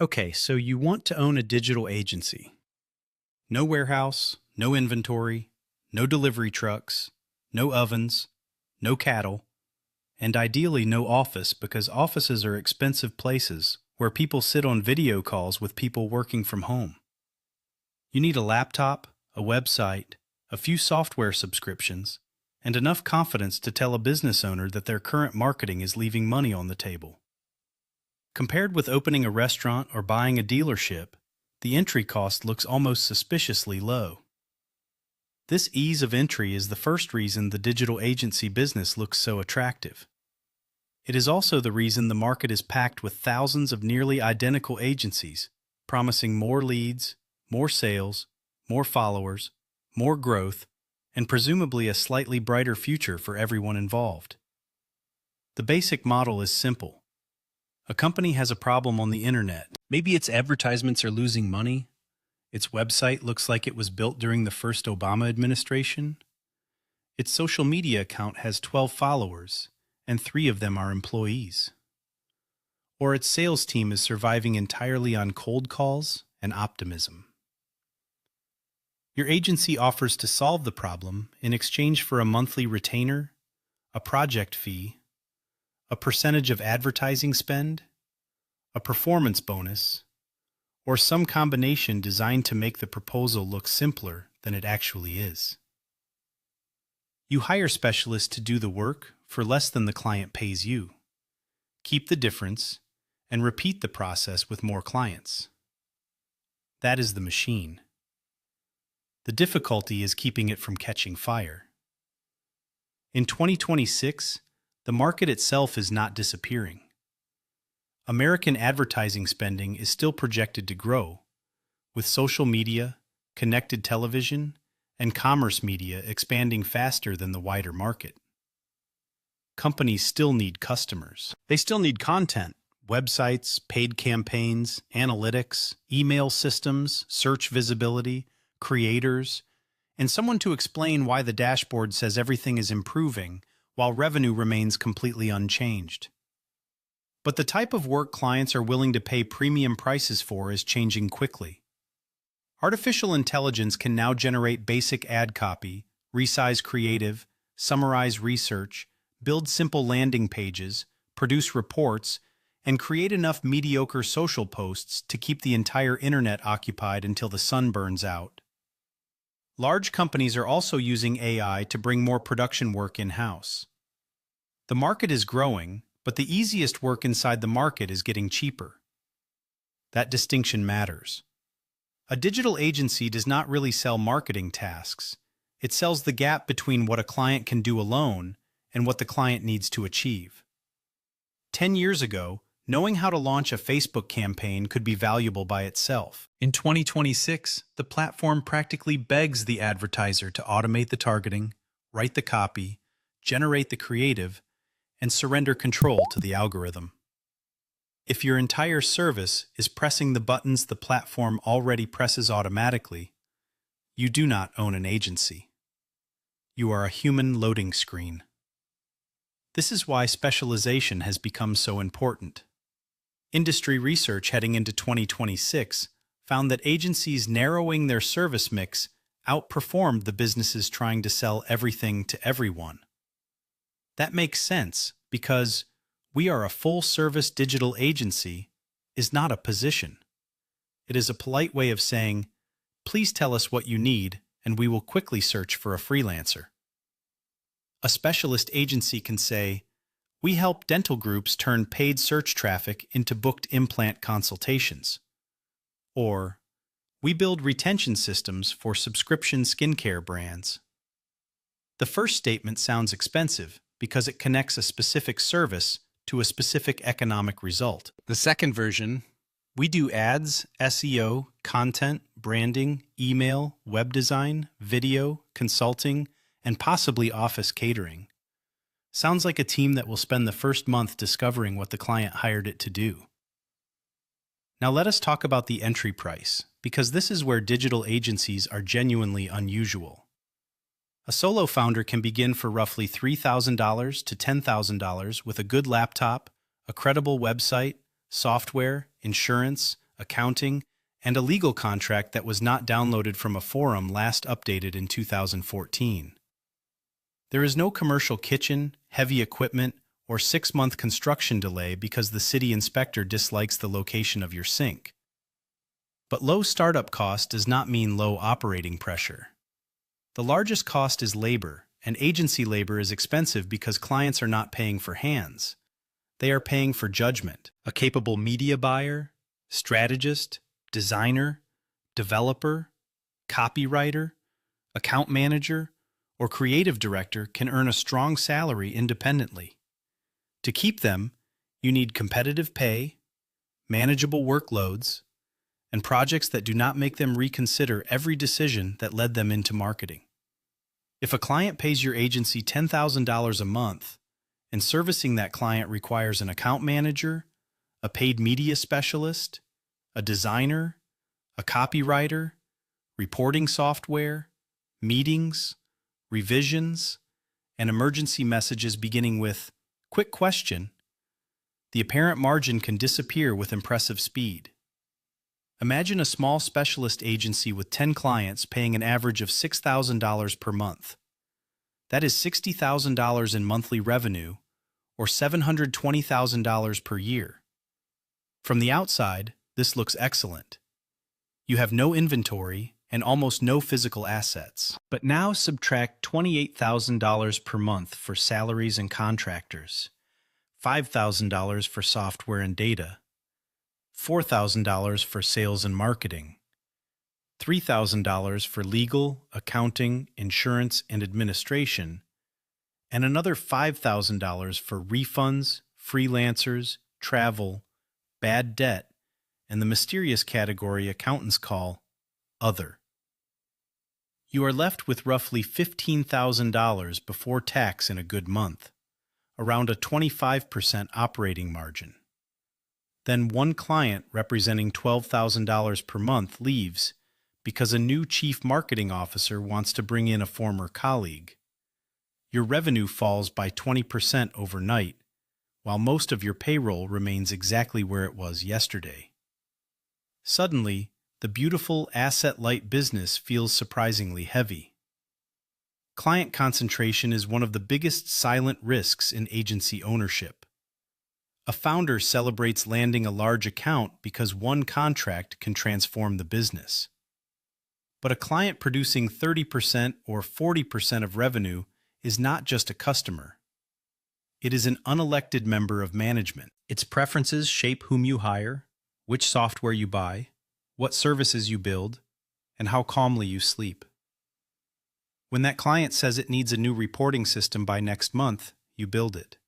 Okay, so you want to own a digital agency. No warehouse, no inventory, no delivery trucks, no ovens, no cattle, and ideally no office because offices are expensive places where people sit on video calls with people working from home. You need a laptop, a website, a few software subscriptions, and enough confidence to tell a business owner that their current marketing is leaving money on the table. Compared with opening a restaurant or buying a dealership, the entry cost looks almost suspiciously low. This ease of entry is the first reason the digital agency business looks so attractive. It is also the reason the market is packed with thousands of nearly identical agencies, promising more leads, more sales, more followers, more growth, and presumably a slightly brighter future for everyone involved. The basic model is simple. A company has a problem on the internet. Maybe its advertisements are losing money. Its website looks like it was built during the first Obama administration. Its social media account has 12 followers, and 3 of them are employees. Or its sales team is surviving entirely on cold calls and optimism. Your agency offers to solve the problem in exchange for a monthly retainer, a project fee, a percentage of advertising spend, a performance bonus, or some combination designed to make the proposal look simpler than it actually is. You hire specialists to do the work for less than the client pays you. Keep the difference and repeat the process with more clients. That is the machine. The difficulty is keeping it from catching fire. In 2026, the market itself is not disappearing. American advertising spending is still projected to grow, with social media, connected television, and commerce media expanding faster than the wider market. Companies still need customers. They still need content, websites, paid campaigns, analytics, email systems, search visibility, creators, and someone to explain why the dashboard says everything is improving while revenue remains completely unchanged. But the type of work clients are willing to pay premium prices for is changing quickly. Artificial intelligence can now generate basic ad copy, resize creative, summarize research, build simple landing pages, produce reports, and create enough mediocre social posts to keep the entire internet occupied until the sun burns out. Large companies are also using AI to bring more production work in-house. The market is growing, but the easiest work inside the market is getting cheaper. That distinction matters. A digital agency does not really sell marketing tasks. It sells the gap between what a client can do alone and what the client needs to achieve. 10 years ago, knowing how to launch a Facebook campaign could be valuable by itself. In 2026, the platform practically begs the advertiser to automate the targeting, write the copy, generate the creative, and surrender control to the algorithm. If your entire service is pressing the buttons the platform already presses automatically, you do not own an agency. You are a human loading screen. This is why specialization has become so important. Industry research heading into 2026 found that agencies narrowing their service mix outperformed the businesses trying to sell everything to everyone. That makes sense because we are a full-service digital agency is not a position. It is a polite way of saying, please tell us what you need and we will quickly search for a freelancer. A specialist agency can say, we help dental groups turn paid search traffic into booked implant consultations. Or, we build retention systems for subscription skincare brands. The first statement sounds expensive because it connects a specific service to a specific economic result. The second version, we do ads, SEO, content, branding, email, web design, video, consulting, and possibly office catering. Sounds like a team that will spend the first month discovering what the client hired it to do. Now let us talk about the entry price, because this is where digital agencies are genuinely unusual. A solo founder can begin for roughly $3,000 to $10,000 with a good laptop, a credible website, software, insurance, accounting, and a legal contract that was not downloaded from a forum last updated in 2014. There is no commercial kitchen, heavy equipment, or 6-month construction delay because the city inspector dislikes the location of your sink. But low startup cost does not mean low operating pressure. The largest cost is labor, and agency labor is expensive because clients are not paying for hands. They are paying for judgment. A capable media buyer, strategist, designer, developer, copywriter, account manager, or creative director can earn a strong salary independently. To keep them, you need competitive pay, manageable workloads, and projects that do not make them reconsider every decision that led them into marketing. If a client pays your agency $10,000 a month, and servicing that client requires an account manager, a paid media specialist, a designer, a copywriter, reporting software, meetings, revisions, and emergency messages beginning with "quick question," the apparent margin can disappear with impressive speed. Imagine a small specialist agency with 10 clients paying an average of $6,000 per month. That is $60,000 in monthly revenue, or $720,000 per year. From the outside, this looks excellent. You have no inventory and almost no physical assets. But now subtract $28,000 per month for salaries and contractors, $5,000 for software and data, $4,000 for sales and marketing, $3,000 for legal, accounting, insurance, and administration, and another $5,000 for refunds, freelancers, travel, bad debt, and the mysterious category accountants call other. You are left with roughly $15,000 before tax in a good month, around a 25% operating margin. Then one client representing $12,000 per month leaves because a new chief marketing officer wants to bring in a former colleague. Your revenue falls by 20% overnight, while most of your payroll remains exactly where it was yesterday. Suddenly, the beautiful asset-light business feels surprisingly heavy. Client concentration is one of the biggest silent risks in agency ownership. A founder celebrates landing a large account because one contract can transform the business. But a client producing 30% or 40% of revenue is not just a customer. It is an unelected member of management. Its preferences shape whom you hire, which software you buy, what services you build, and how calmly you sleep. When that client says it needs a new reporting system by next month, you build it.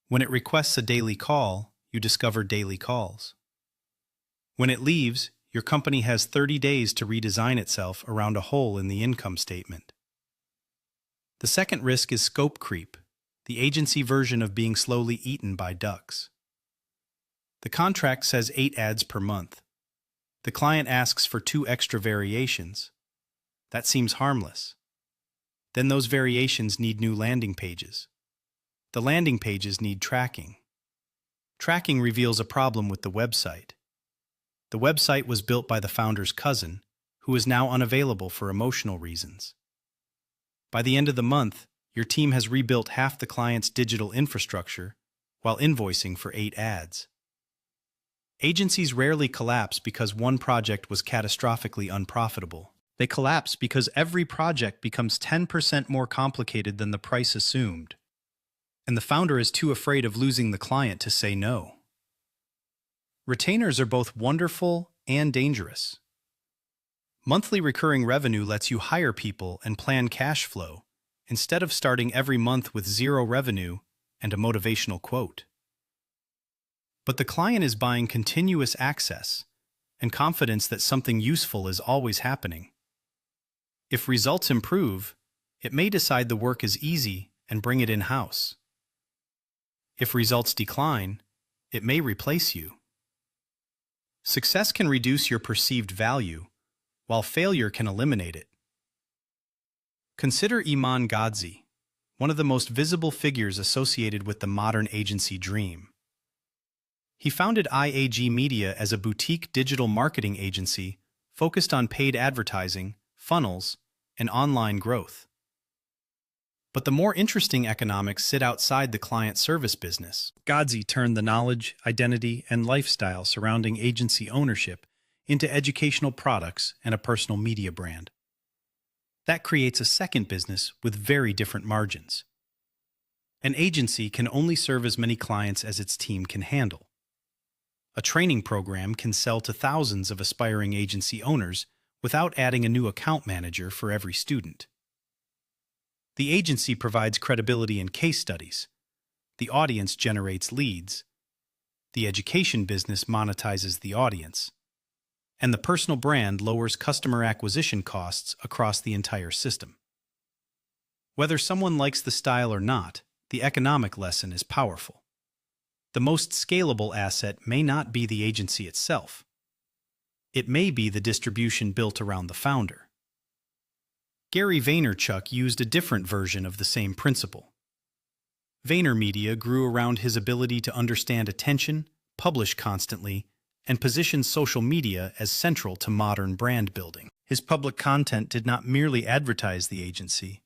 When it requests a daily call, you discover daily calls. When it leaves, your company has 30 days to redesign itself around a hole in the income statement. The second risk is scope creep, the agency version of being slowly eaten by ducks. The contract says 8 ads per month. The client asks for 2 extra variations. That seems harmless. Then those variations need new landing pages. The landing pages need tracking. Tracking reveals a problem with the website. The website was built by the founder's cousin, who is now unavailable for emotional reasons. By the end of the month, your team has rebuilt half the client's digital infrastructure while invoicing for 8 ads. Agencies rarely collapse because one project was catastrophically unprofitable. They collapse because every project becomes 10% more complicated than the price assumed, and the founder is too afraid of losing the client to say no. Retainers are both wonderful and dangerous. Monthly recurring revenue lets you hire people and plan cash flow instead of starting every month with 0 revenue and a motivational quote. But the client is buying continuous access and confidence that something useful is always happening. If results improve, it may decide the work is easy and bring it in-house. If results decline, it may replace you. Success can reduce your perceived value, while failure can eliminate it. Consider Iman Gadzhi, one of the most visible figures associated with the modern agency dream. He founded IAG Media as a boutique digital marketing agency focused on paid advertising, funnels, and online growth. But the more interesting economics sit outside the client service business. Gadzhi turned the knowledge, identity, and lifestyle surrounding agency ownership into educational products and a personal media brand. That creates a second business with very different margins. An agency can only serve as many clients as its team can handle. A training program can sell to thousands of aspiring agency owners without adding a new account manager for every student. The agency provides credibility in case studies. The audience generates leads. The education business monetizes the audience. And the personal brand lowers customer acquisition costs across the entire system. Whether someone likes the style or not, the economic lesson is powerful. The most scalable asset may not be the agency itself. It may be the distribution built around the founder. Gary Vaynerchuk used a different version of the same principle. VaynerMedia grew around his ability to understand attention, publish constantly, and position social media as central to modern brand building. His public content did not merely advertise the agency.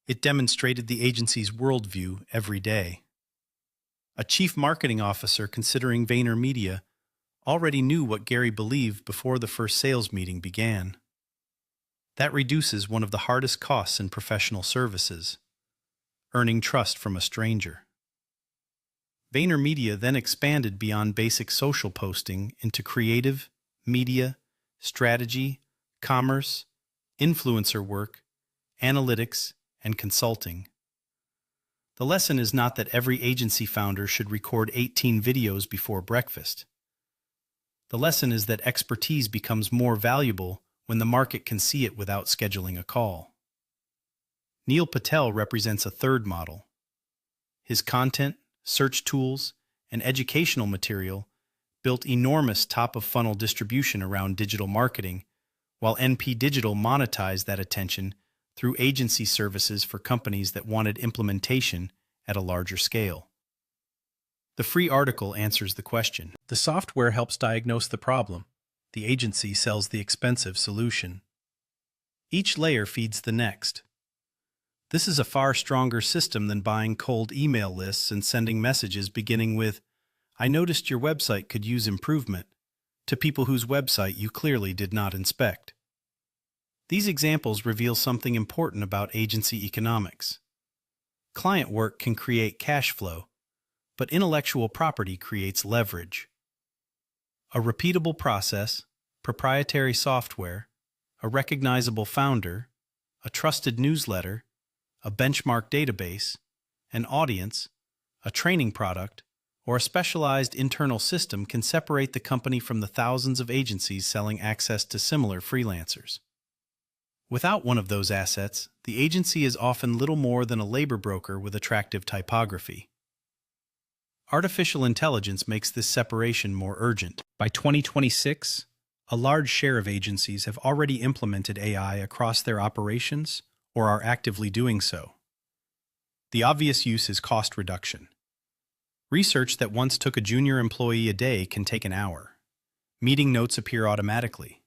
It demonstrated the agency's worldview every day. A chief marketing officer considering VaynerMedia already knew what Gary believed before the first sales meeting began. That reduces one of the hardest costs in professional services, earning trust from a stranger. VaynerMedia then expanded beyond basic social posting into creative, media, strategy, commerce, influencer work, analytics, and consulting. The lesson is not that every agency founder should record 18 videos before breakfast. The lesson is that expertise becomes more valuable when the market can see it without scheduling a call. Neil Patel represents a third model. His content, search tools, and educational material built enormous top-of-funnel distribution around digital marketing, while NP Digital monetized that attention through agency services for companies that wanted implementation at a larger scale. The free article answers the question. The software helps diagnose the problem. The agency sells the expensive solution. Each layer feeds the next. This is a far stronger system than buying cold email lists and sending messages beginning with, "I noticed your website could use improvement," to people whose website you clearly did not inspect. These examples reveal something important about agency economics. Client work can create cash flow, but intellectual property creates leverage. A repeatable process, proprietary software, a recognizable founder, a trusted newsletter, a benchmark database, an audience, a training product, or a specialized internal system can separate the company from the thousands of agencies selling access to similar freelancers. Without one of those assets, the agency is often little more than a labor broker with attractive typography. Artificial intelligence makes this separation more urgent. By 2026, a large share of agencies have already implemented AI across their operations or are actively doing so. The obvious use is cost reduction. Research that once took a junior employee a day can take an hour. Meeting notes appear automatically.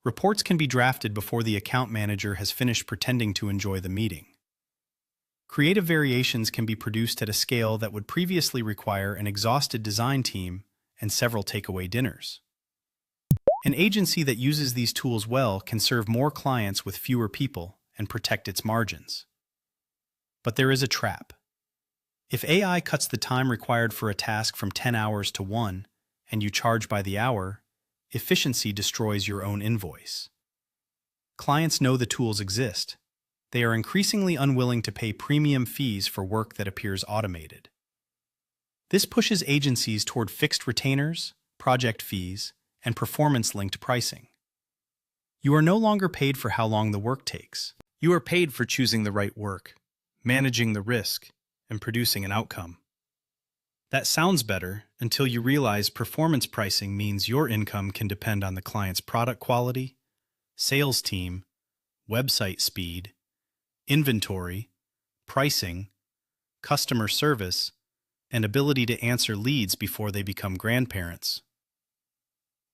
Reports can be drafted before the account manager has finished pretending to enjoy the meeting. Creative variations can be produced at a scale that would previously require an exhausted design team and several takeaway dinners. An agency that uses these tools well can serve more clients with fewer people and protect its margins. But there is a trap. If AI cuts the time required for a task from 10 hours to 1, and you charge by the hour, efficiency destroys your own invoice. Clients know the tools exist. They are increasingly unwilling to pay premium fees for work that appears automated. This pushes agencies toward fixed retainers, project fees, and performance-linked pricing. You are no longer paid for how long the work takes. You are paid for choosing the right work, managing the risk, and producing an outcome. That sounds better until you realize performance pricing means your income can depend on the client's product quality, sales team, website speed, inventory, pricing, customer service, and ability to answer leads before they become grandparents.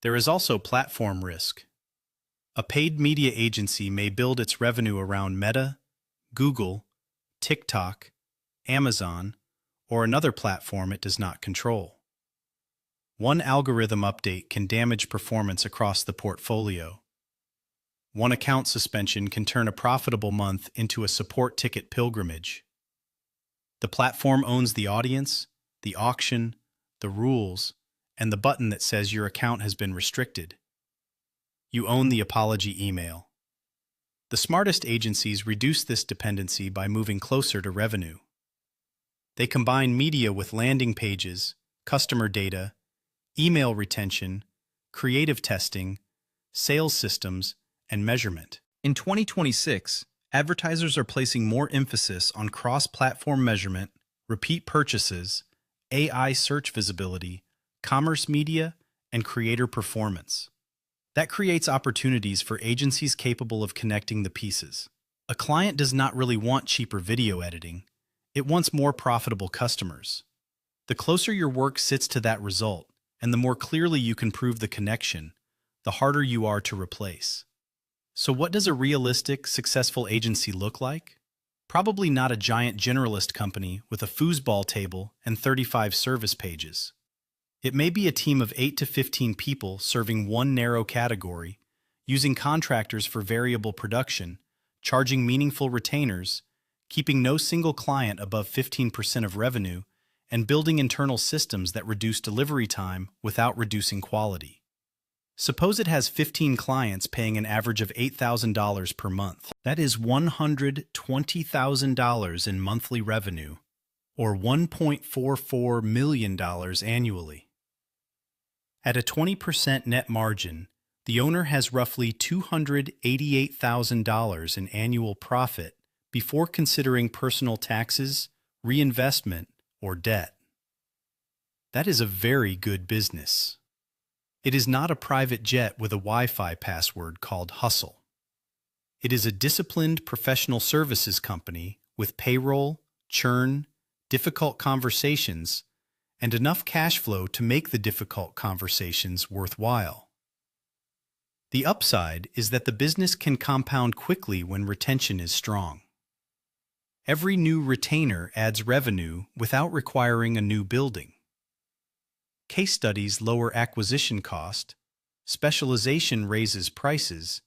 There is also platform risk. A paid media agency may build its revenue around Meta, Google, TikTok, Amazon, or another platform it does not control. One algorithm update can damage performance across the portfolio. One account suspension can turn a profitable month into a support ticket pilgrimage. The platform owns the audience, the auction, the rules, and the button that says your account has been restricted. You own the apology email. The smartest agencies reduce this dependency by moving closer to revenue. They combine media with landing pages, customer data, email retention, creative testing, sales systems, and measurement. In 2026, advertisers are placing more emphasis on cross-platform measurement, repeat purchases, AI search visibility, commerce media, and creator performance. That creates opportunities for agencies capable of connecting the pieces. A client does not really want cheaper video editing. It wants more profitable customers. The closer your work sits to that result, and the more clearly you can prove the connection, the harder you are to replace. So what does a realistic, successful agency look like? Probably not a giant generalist company with a foosball table and 35 service pages. It may be a team of 8 to 15 people serving one narrow category, using contractors for variable production, charging meaningful retainers, keeping no single client above 15% of revenue, and building internal systems that reduce delivery time without reducing quality. Suppose it has 15 clients paying an average of $8,000 per month. That is $120,000 in monthly revenue, or $1.44 million annually. At a 20% net margin, the owner has roughly $288,000 in annual profit before considering personal taxes, reinvestment, or debt. That is a very good business. It is not a private jet with a Wi-Fi password called Hustle. It is a disciplined professional services company with payroll, churn, difficult conversations, and enough cash flow to make the difficult conversations worthwhile. The upside is that the business can compound quickly when retention is strong. Every new retainer adds revenue without requiring a new building. Case studies lower acquisition cost, specialization raises prices,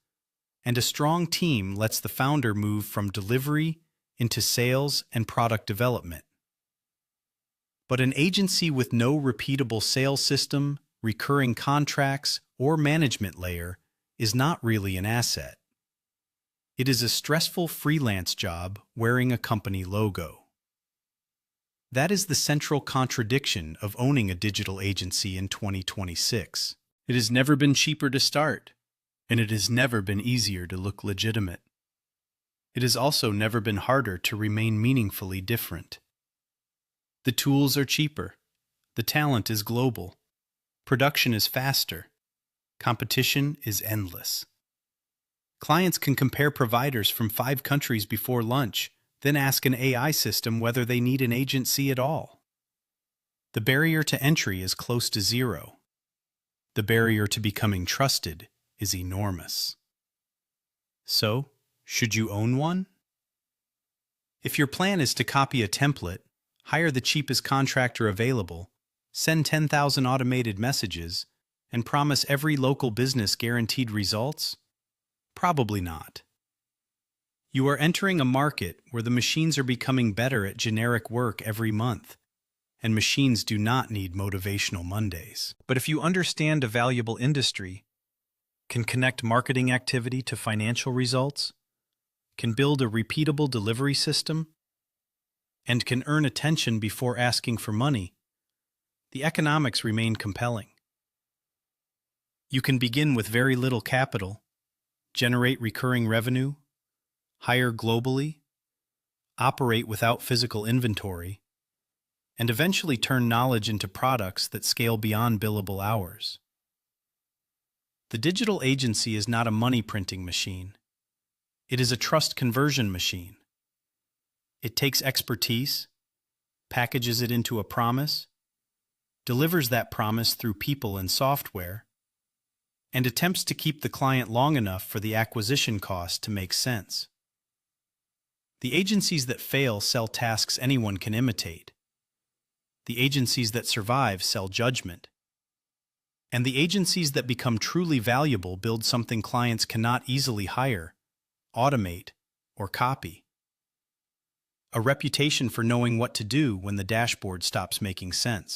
and a strong team lets the founder move from delivery into sales and product development. But an agency with no repeatable sales system, recurring contracts, or management layer is not really an asset. It is a stressful freelance job wearing a company logo. That is the central contradiction of owning a digital agency in 2026. It has never been cheaper to start, and it has never been easier to look legitimate. It has also never been harder to remain meaningfully different. The tools are cheaper. The talent is global. Production is faster. Competition is endless. Clients can compare providers from 5 countries before lunch, then ask an AI system whether they need an agency at all. The barrier to entry is close to zero. The barrier to becoming trusted is enormous. So, should you own one? If your plan is to copy a template, hire the cheapest contractor available, send 10,000 automated messages, and promise every local business guaranteed results, probably not. You are entering a market where the machines are becoming better at generic work every month, and machines do not need motivational Mondays. But if you understand a valuable industry, can connect marketing activity to financial results, can build a repeatable delivery system, and can earn attention before asking for money, the economics remain compelling. You can begin with very little capital, generate recurring revenue, hire globally, operate without physical inventory, and eventually turn knowledge into products that scale beyond billable hours. The digital agency is not a money printing machine. It is a trust conversion machine. It takes expertise, packages it into a promise, delivers that promise through people and software, and attempts to keep the client long enough for the acquisition cost to make sense. The agencies that fail sell tasks anyone can imitate. The agencies that survive sell judgment. And the agencies that become truly valuable build something clients cannot easily hire, automate, or copy. A reputation for knowing what to do when the dashboard stops making sense.